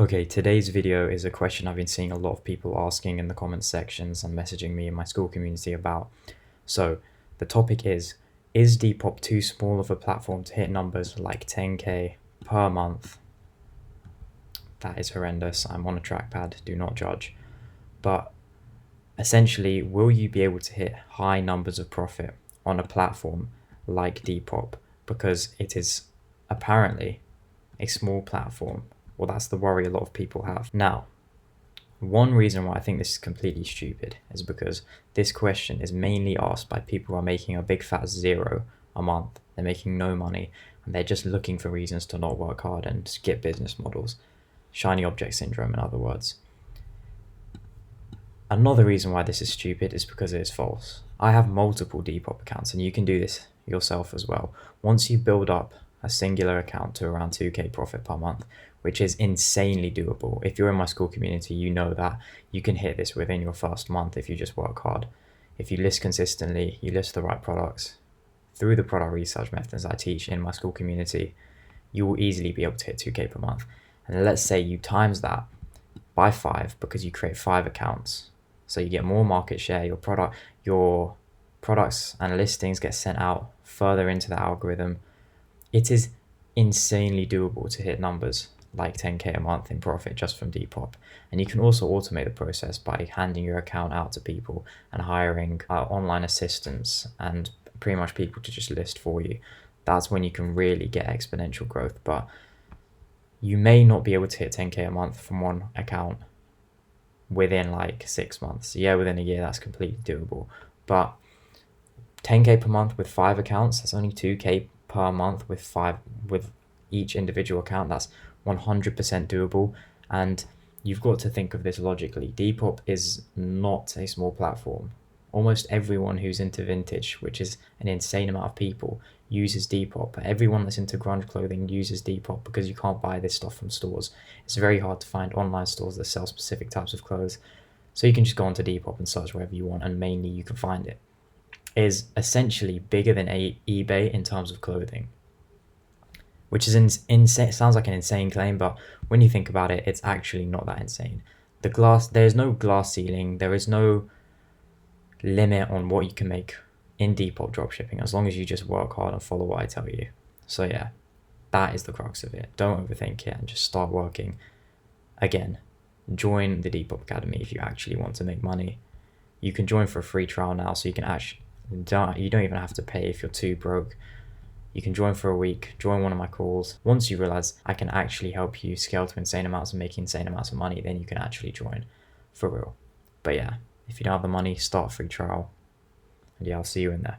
Okay, today's video is a question I've been seeing a lot of people asking in the comment sections and messaging me in my school community about. So the topic is Depop too small of a platform to hit numbers like 10k per month? That is horrendous. I'm on a trackpad, do not judge. But essentially, will you be able to hit high numbers of profit on a platform like Depop? Because it is apparently a small platform. Well, that's the worry a lot of people have. Now, one reason why I think this is completely stupid is because this question is mainly asked by people who are making a big fat zero a month. They're making no money and they're just looking for reasons to not work hard and skip business models. Shiny object syndrome, in other words. Another reason why this is stupid is because it is false. I have multiple Depop accounts and you can do this yourself as well. Once you build up a singular account to around 2k profit per month, which is insanely doable. If you're in my school community, you know that you can hit this within your first month if you just work hard. If you list consistently, you list the right products through the product research methods I teach in my school community, you will easily be able to hit 2k per month. And let's say you times that by 5 because you create 5 accounts. So you get more market share, your products and listings get sent out further into the algorithm. It is insanely doable to hit numbers like 10k a month in profit just from Depop. And you can also automate the process by handing your account out to people and hiring online assistants and pretty much people to just list for you. That's when you can really get exponential growth. But you may not be able to hit 10k a month from one account within like 6 months. Yeah, within a year, that's completely doable. But 10k per month with 5 accounts, that's only 2k per month with each individual account. That's 100% doable. And you've got to think of this logically. Depop is not a small platform. Almost everyone who's into vintage, which is an insane amount of people, uses Depop. Everyone that's into grunge clothing uses Depop because you can't buy this stuff from stores. It's very hard to find online stores that sell specific types of clothes. So you can just go onto Depop and search wherever you want, and mainly you can find it. It is essentially bigger than eBay in terms of clothing, which is insane. Sounds like an insane claim, but when you think about it, it's actually not that insane. There's no glass ceiling. There is no limit on what you can make in Depop dropshipping as long as you just work hard and follow what I tell you. So yeah, that is the crux of it. Don't overthink it and just start working. Again, join the Depop Academy if you actually want to make money. You can join for a free trial now, so you don't even have to pay if you're too broke. You can join for a week, join one of my calls. Once you realize I can actually help you scale to insane amounts and make insane amounts of money, then you can actually join for real. But yeah, if you don't have the money, start a free trial. And yeah, I'll see you in there.